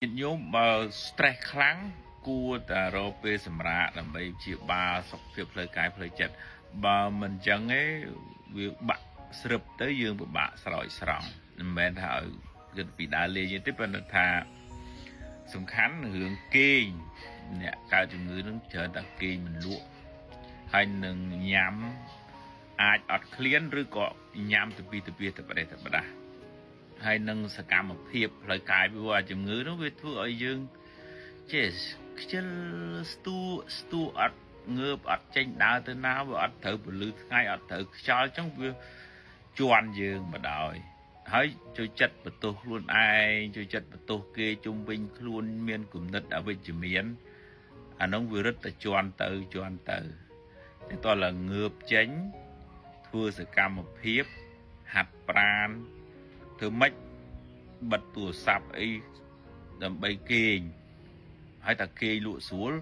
nhóm stressខ្លាំងគួរតែរកពេលសម្រាកដើម្បីព្យាបាលសុខភាពផ្លូវកាយផ្លូវចិត្តបើមិនចឹងទេវាបាក់ស្រឹបទៅយើងពិបាកស្រោចស្រង់មិនមែនថាឲ្យគិតពីដើរលេងទេប៉ុន្តែថាសំខាន់រឿងគេងអ្នកកើតជំងឺនឹងច្រើនតែគេងមិនលក់ហើយនឹងញ៉ាំអាចអត់ឃ្លានឬក៏ញ៉ាំទៅពីទៅប្រទេសទៅបដាហើយនឹងសកម្មភាពផ្លូវកាយព្រោះជំងឺនោះវាធ្វើឲ្យយើងចេះខ្ជិលស្ទូអត់ងើបអត់ចេញដើរទៅណាវាអត់ត្រូវពលឺថ្ងៃអត់ត្រូវខ្យល់ចឹងវាជន់យើងមកដោយហើយចូលចិត្តបន្ទោសខ្លួនឯងចូលចិត្តបន្ទោសគេជុំវិញខ្លួនមានគំនិតអវិជ្ជមានអានោះវារឹតតែជន់ទៅតែតើឡើងងើបចេញធ្វើសកម្មភាពហាត់ប្រាណធ្វើម៉េចបិទទូរស័ព្ទអីដើម្បីគេងហើយតែគេងលក់ស្រួល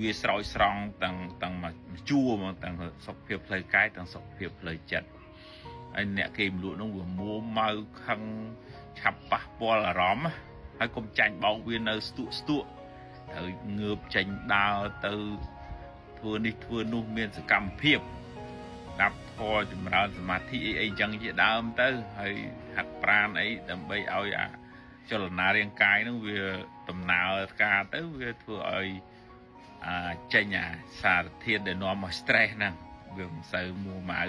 វាស្រោចស្រង់ទាំងមកជួរមកទាំងសុខភាពផ្លូវកាយទាំងសុខភាពផ្លូវចិត្តហើយអ្នកគេងលក់នោះវាមួម៉ៅខឹងឆាប់ប៉ះពាល់អារម្មណ៍ហើយកុំចាញ់បោកវានៅស្ទួកត្រូវងើបចេញដើរទៅធ្វើនេះធ្វើនោះមានសកម្មភាពដាប់ធរចម្រើនសមាធិអីចឹងជាដើមទៅហើយហាត់ប្រាណអីដើម្បីឲ្យចលនារាងកាយនឹងវាដំណើរការទៅវាធ្វើឲ្យចេញសារធាតុដែលនាំមក stress ហ្នឹងវាមិនសូវមួម៉ៅ